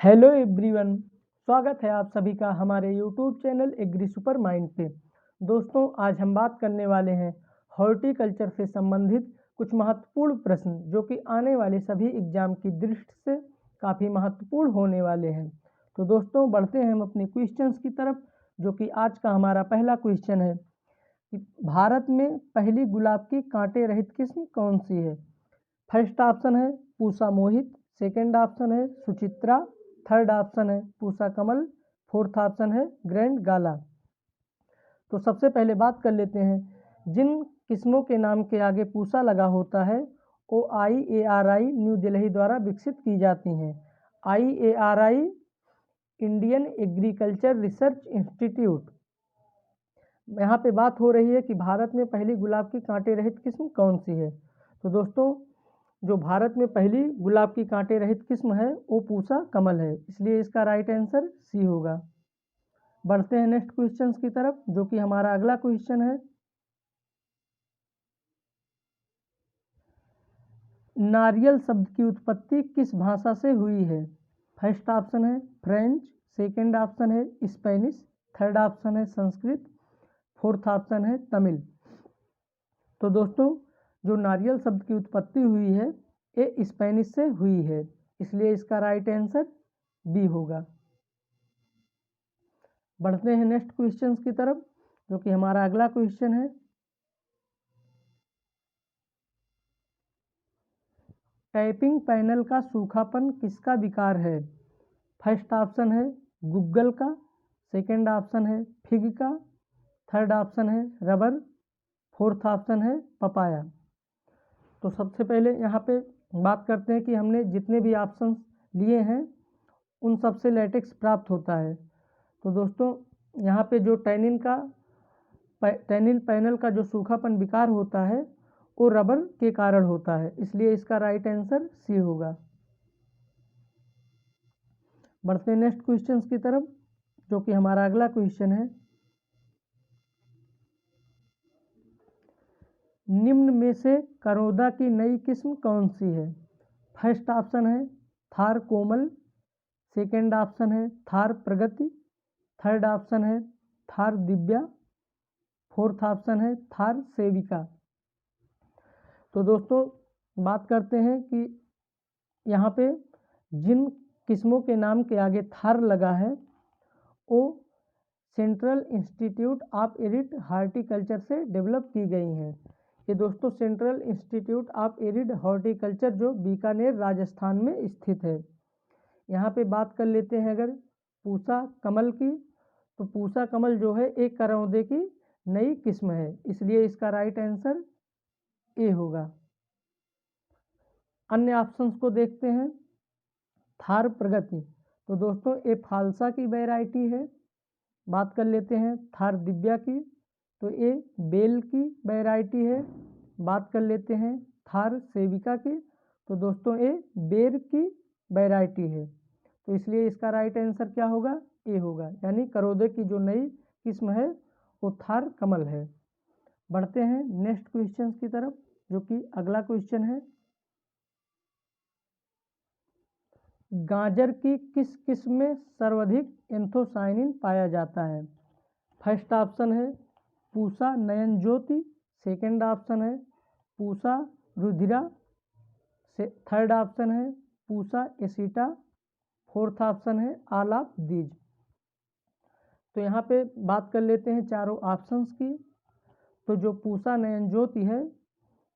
Hello everyone, स्वागत है आप सभी का हमारे YouTube channel Agri Super Mind पे। दोस्तों, आज हम बात करने वाले हैं हॉर्टिकल्चर से संबंधित कुछ महत्वपूर्ण प्रश्न जो कि आने वाले सभी एग्जाम की दृष्टि से काफ़ी महत्वपूर्ण होने वाले हैं। तो दोस्तों, बढ़ते हैं हम अपने क्वेश्चंस की तरफ, जो कि आज का हमारा पहला क्वेश्चन है कि भारत में पहली गुलाब की कांटे रहित किस्म कौन सी है। फर्स्ट ऑप्शन है पूसा मोहित, सेकंड ऑप्शन है सुचित्रा, थर्ड ऑप्शन है पूसा कमल, फोर्थ ऑप्शन है ग्रैंड गाला। तो सबसे पहले बात कर लेते हैं जिन किस्मों के नाम के आगे पूसा लगा होता है वो IARI न्यू दिल्ली द्वारा विकसित की जाती हैं। IARI Indian agriculture research institute. यहाँ पे बात हो रही है कि भारत में पहली गुलाब की कांटे रहित किस्म कौन सी है। तो दोस्तों, जो भारत में पहली गुलाब की कांटे रहित किस्म है वो पूसा कमल है, इसलिए इसका राइट आंसर सी होगा। बढ़ते हैं नेक्स्ट क्वेश्चन की तरफ, जो कि हमारा अगला क्वेश्चन है नारियल शब्द की उत्पत्ति किस भाषा से हुई है। फर्स्ट ऑप्शन है फ्रेंच, सेकंड ऑप्शन है स्पेनिश, थर्ड ऑप्शन है संस्कृत, फोर्थ ऑप्शन है तमिल। तो दोस्तों, जो नारियल शब्द की उत्पत्ति हुई है ये स्पेनिश से हुई है, इसलिए इसका राइट आंसर बी होगा। बढ़ते हैं नेक्स्ट क्वेश्चन की तरफ, जो कि हमारा अगला क्वेश्चन है टाइपिंग पैनल का सूखापन किसका विकार है। फर्स्ट ऑप्शन है गूगल का, सेकंड ऑप्शन है फिग का, थर्ड ऑप्शन है रबर, फोर्थ ऑप्शन है पपाया। तो सबसे पहले यहाँ पे बात करते हैं कि हमने जितने भी ऑप्शन लिए हैं उन सब से लेटेक्स प्राप्त होता है। तो दोस्तों, यहाँ पे जो टैनिन पैनल का जो सूखापन विकार होता है वो रबर के कारण होता है, इसलिए इसका राइट आंसर सी होगा। बढ़ते हैं नेक्स्ट क्वेश्चन की तरफ, जो कि हमारा अगला क्वेश्चन है निम्न में से करोदा की नई किस्म कौन सी है। फर्स्ट ऑप्शन है थार कोमल, सेकंड ऑप्शन है थार प्रगति, थर्ड ऑप्शन है थार दिव्या, फोर्थ ऑप्शन है थार सेविका। तो दोस्तों, बात करते हैं कि यहाँ पे जिन किस्मों के नाम के आगे थार लगा है वो central institute of arid horticulture से डेवलप की गई हैं। ये दोस्तों central institute of arid horticulture जो बीकानेर राजस्थान में स्थित है। यहाँ पे बात कर लेते हैं अगर पूसा कमल की, तो पूसा कमल जो है एक करौंदे की नई किस्म है, इसलिए इसका राइट आंसर ए होगा। अन्य ऑप्शंस को देखते हैं। थार प्रगति, तो दोस्तों ये फालसा की वैरायटी है। बात कर लेते हैं थार दिव्या की, तो ये बेल की वैरायटी है। बात कर लेते हैं थार सेविका की, तो दोस्तों ये बेर की वैरायटी है, तो इसलिए इसका राइट आंसर क्या होगा, ए होगा, यानी करौदे की जो नई किस्म है वो थार कमल है। बढ़ते हैं नेक्स्ट क्वेश्चन की तरफ, जो कि अगला क्वेश्चन है गाजर की किस किस्म में सर्वाधिक एंथोसाइनिन पाया जाता है। फर्स्ट ऑप्शन है पूसा नयन ज्योति, सेकंड ऑप्शन है पूसा रुधिरा, थर्ड ऑप्शन है पूसा एसिटा, फोर्थ ऑप्शन है आलाप दीज। तो यहाँ पे बात कर लेते हैं चारों ऑप्शंस की। तो जो पूसा नयन ज्योति है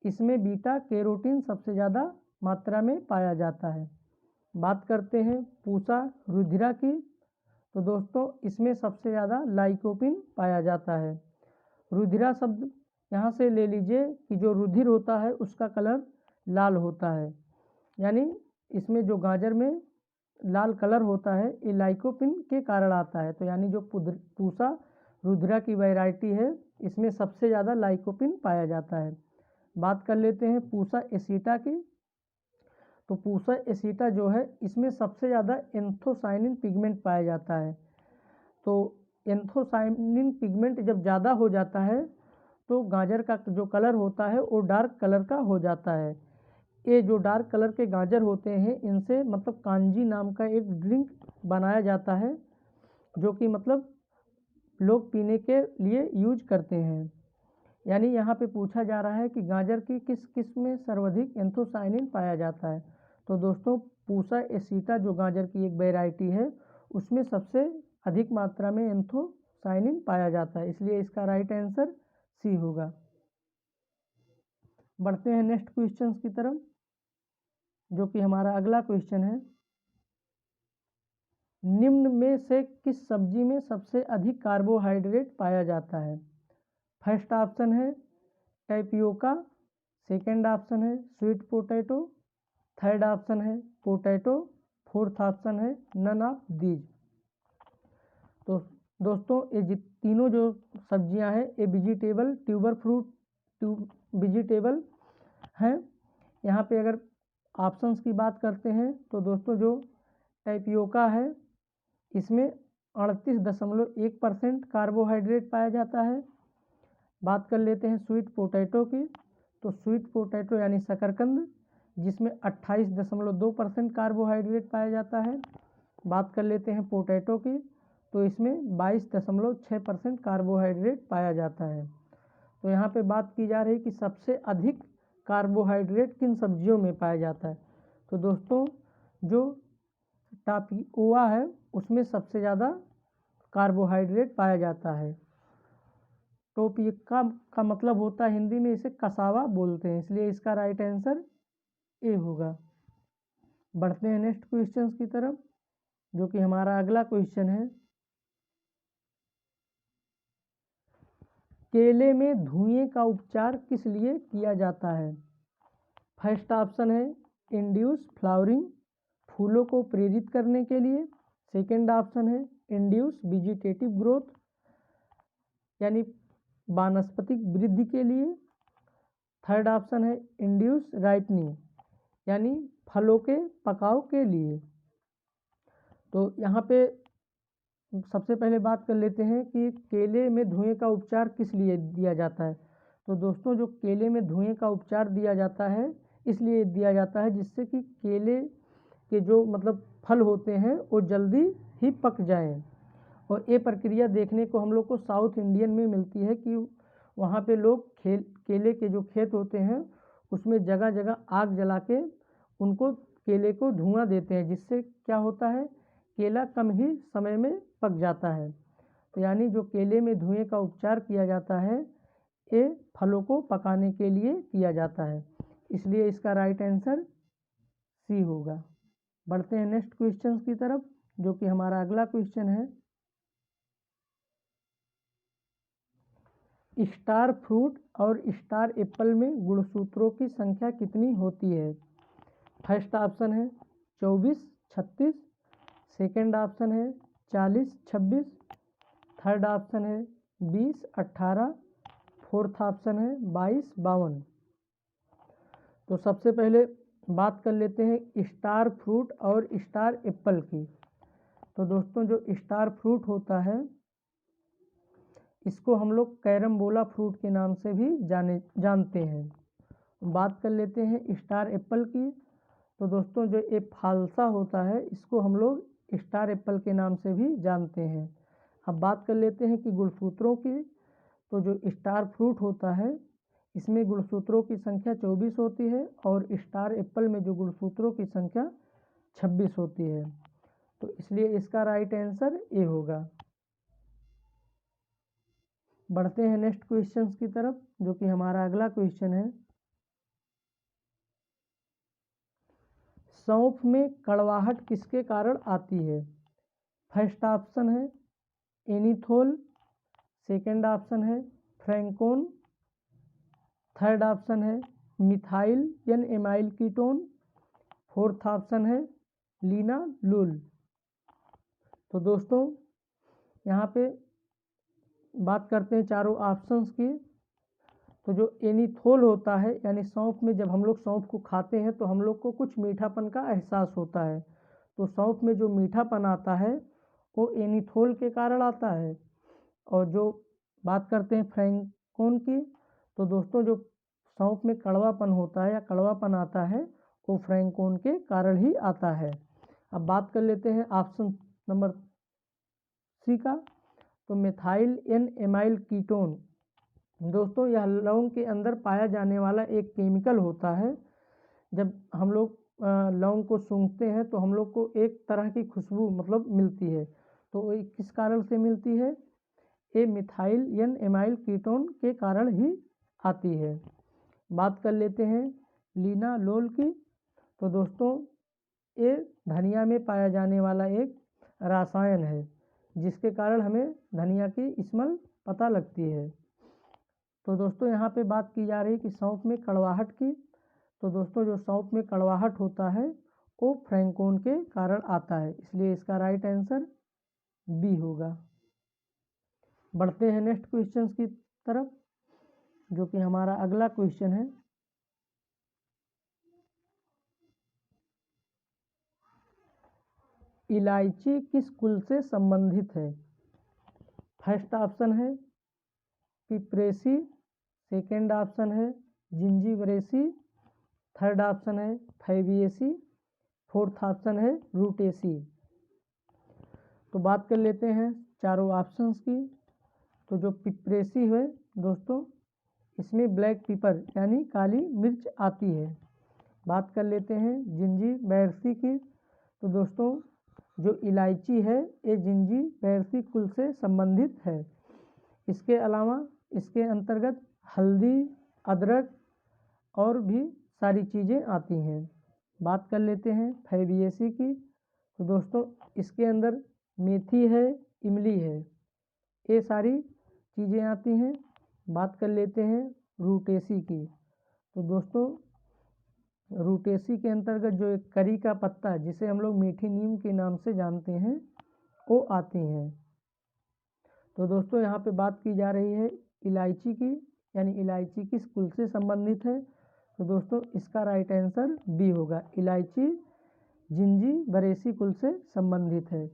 इसमें बीटा कैरोटीन सबसे ज़्यादा मात्रा में पाया जाता है। बात करते हैं पूसा रुधिरा की, तो दोस्तों इसमें सबसे ज़्यादा लाइकोपिन पाया जाता है। रुधिरा शब्द यहाँ से ले लीजिए कि जो रुधिर होता है उसका कलर लाल होता है, यानी इसमें जो गाजर में लाल कलर होता है ये लाइकोपिन के कारण आता है। तो यानी जो पूसा रुधिरा की वैरायटी है इसमें सबसे ज़्यादा लाइकोपिन पाया जाता है। बात कर लेते हैं पूसा एसिटा की, तो पूसा एसिटा जो है इसमें सबसे ज़्यादा एंथोसाइनिन पिगमेंट पाया जाता है। तो एंथोसाइनिन पिगमेंट जब ज़्यादा हो जाता है तो गाजर का जो कलर होता है वो डार्क कलर का हो जाता है। ये जो डार्क कलर के गाजर होते हैं इनसे मतलब कांजी नाम का एक ड्रिंक बनाया जाता है, जो कि मतलब लोग पीने के लिए यूज करते हैं। यानी यहाँ पे पूछा जा रहा है कि गाजर की किस किस्म में सर्वाधिक एंथोसायनिन पाया जाता है। तो दोस्तों पूसा एसिटा जो गाजर की एक वैरायटी है उसमें सबसे अधिक मात्रा में एंथोसायनिन पाया जाता है, इसलिए इसका राइट आंसर सी होगा। बढ़ते हैं नेक्स्ट क्वेश्चन की तरफ, जो कि हमारा अगला क्वेश्चन है। निम्न में से किस सब्जी में सबसे अधिक कार्बोहाइड्रेट पाया जाता है? फर्स्ट ऑप्शन है टैपियोका, सेकेंड ऑप्शन है स्वीट पोटैटो, थर्ड ऑप्शन है पोटैटो, फोर्थ ऑप्शन है नन ऑफ दीज। तो दोस्तों ये तीनों जो सब्जियां हैं ये वेजिटेबल ट्यूबर फ्रूट वेजिटेबल हैं। यहाँ पे अगर ऑप्शंस की बात करते हैं तो दोस्तों जो टैपियोका है इसमें 38.1% कार्बोहाइड्रेट पाया जाता है। बात कर लेते हैं स्वीट पोटैटो की, तो स्वीट पोटैटो यानी शकरकंद जिसमें 28.2% कार्बोहाइड्रेट पाया जाता है। बात कर लेते हैं पोटैटो की, तो इसमें 22.6% कार्बोहाइड्रेट पाया जाता है। तो यहाँ पे बात की जा रही है कि सबसे अधिक कार्बोहाइड्रेट किन सब्जियों में पाया जाता है। तो दोस्तों जो टापियोका है उसमें सबसे ज़्यादा कार्बोहाइड्रेट पाया जाता है। टोपिका का मतलब होता है हिंदी में इसे कसावा बोलते हैं, इसलिए इसका राइट आंसर ए होगा। बढ़ते हैं नेक्स्ट क्वेश्चन की तरफ, जो कि हमारा अगला क्वेश्चन है। केले में धुएं का उपचार किस लिए किया जाता है? फर्स्ट ऑप्शन है इंड्यूस फ्लावरिंग, फूलों को प्रेरित करने के लिए। सेकेंड ऑप्शन है इंड्यूस वेजिटेटिव ग्रोथ, यानी वानस्पतिक वृद्धि के लिए। थर्ड ऑप्शन है इंड्यूस राइपनिंग, यानी फलों के पकाव के लिए। तो यहाँ पे सबसे पहले बात कर लेते हैं कि केले में धुएं का उपचार किस लिए दिया जाता है। तो दोस्तों जो केले में धुएं का उपचार दिया जाता है इसलिए दिया जाता है जिससे कि केले के जो मतलब फल होते हैं वो जल्दी ही पक जाएं। और ये प्रक्रिया देखने को हम लोग को साउथ इंडियन में मिलती है कि वहाँ पे लोग केले के जो खेत होते हैं उसमें जगह जगह आग जला के उनको केले को धुआं देते हैं, जिससे क्या होता है केला कम ही समय में पक जाता है। तो यानी जो केले में धुएं का उपचार किया जाता है ये फलों को पकाने के लिए किया जाता है, इसलिए इसका राइट आंसर सी होगा। बढ़ते हैं नेक्स्ट क्वेश्चन की तरफ, जो कि हमारा अगला क्वेश्चन है। स्टार फ्रूट और स्टार एप्पल में गुणसूत्रों की संख्या कितनी होती है? फर्स्ट ऑप्शन है 24-36, सेकेंड ऑप्शन है 40-26, थर्ड ऑप्शन है 20-18, फोर्थ ऑप्शन है 22-52। तो सबसे पहले बात कर लेते हैं स्टार फ्रूट और स्टार एप्पल की। तो दोस्तों जो स्टार फ्रूट होता है इसको हम लोग कैरम्बोला फ्रूट के नाम से भी जानते हैं। बात कर लेते हैं स्टार एप्पल की, तो दोस्तों जो ये फालसा होता है इसको हम लोग स्टार एप्पल के नाम से भी जानते हैं। अब बात कर लेते हैं कि गुणसूत्रों की, तो जो स्टार फ्रूट होता है इसमें गुणसूत्रों की संख्या 24 होती है और स्टार एप्पल में जो गुणसूत्रों की संख्या 26 होती है। तो इसलिए इसका राइट आंसर ए होगा। बढ़ते हैं नेक्स्ट क्वेश्चन की तरफ, जो कि हमारा अगला क्वेश्चन है। सौंफ में कड़वाहट किसके कारण आती है? फर्स्ट ऑप्शन है एनीथोल, सेकेंड ऑप्शन है फ्रैंकोन, थर्ड ऑप्शन है मिथाइल यानी एमाइल कीटोन, फोर्थ ऑप्शन है लिनालुल। तो दोस्तों यहाँ पे बात करते हैं चारों ऑप्शंस की। तो जो एनीथोल होता है यानी सौंफ में जब हम लोग सौंफ को खाते हैं तो हम लोग को कुछ मीठापन का एहसास होता है। तो सौंफ में जो मीठापन आता है वो एनीथोल के कारण आता है। और जो बात करते हैं फ्रैंकोन की, तो दोस्तों जो सौंफ में कड़वापन होता है या कड़वापन आता है ओ फ्रैंकोन के कारण ही आता है। अब बात कर लेते हैं ऑप्शन नंबर सी का, तो मिथाइल एन एमाइल कीटोन। दोस्तों यह लौंग के अंदर पाया जाने वाला एक केमिकल होता है। जब हम लोग लौंग को सूंघते हैं तो हम लोग को एक तरह की खुशबू मतलब मिलती है, तो ये किस कारण से मिलती है? ये मिथाइल एन एमाइल कीटोन के कारण ही आती है। बात कर लेते हैं लिनालोल की, तो दोस्तों ये धनिया में पाया जाने वाला एक रसायन है जिसके कारण हमें धनिया की स्मेल पता लगती है। तो दोस्तों यहाँ पे बात की जा रही है कि सौंफ में कड़वाहट की, तो दोस्तों जो सौंफ में कड़वाहट होता है वो फ्रैंकोन के कारण आता है, इसलिए इसका राइट आंसर बी होगा। बढ़ते हैं नेक्स्ट क्वेश्चन की तरफ, जो कि हमारा अगला क्वेश्चन है। इलायची किस कुल से संबंधित है? फर्स्ट ऑप्शन है पिपरेसी, सेकेंड ऑप्शन है जिंजीबरेसी, थर्ड ऑप्शन है फैबिएसी, फोर्थ ऑप्शन है रूटेसी। तो बात कर लेते हैं चारों ऑप्शंस की। तो जो पिपरेसी है दोस्तों, इसमें ब्लैक पेपर यानी काली मिर्च आती है। बात कर लेते हैं जिंजीबरेसी की, तो दोस्तों जो इलायची है ये जिंजीबरेसी कुल से संबंधित है। इसके अलावा इसके अंतर्गत हल्दी, अदरक और भी सारी चीज़ें आती हैं। बात कर लेते हैं फैबिएसी की, तो दोस्तों इसके अंदर मेथी है, इमली है, ये सारी चीज़ें आती हैं। बात कर लेते हैं रूटेसी की, तो दोस्तों रूटेसी के अंतर्गत जो एक करी का पत्ता जिसे हम लोग मीठी नीम के नाम से जानते हैं वो आती हैं। तो दोस्तों यहाँ पे बात की जा रही है इलायची की, यानी इलायची किस कुल से संबंधित है? तो दोस्तों इसका राइट आंसर बी होगा, इलायची जिंजीबरेसी कुल से संबंधित है,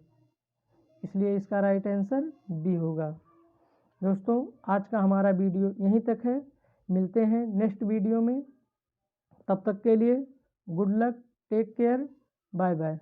इसलिए इसका राइट आंसर बी होगा। दोस्तों आज का हमारा वीडियो यहीं तक है, मिलते हैं नेक्स्ट वीडियो में, तब तक के लिए good luck, take care, bye bye.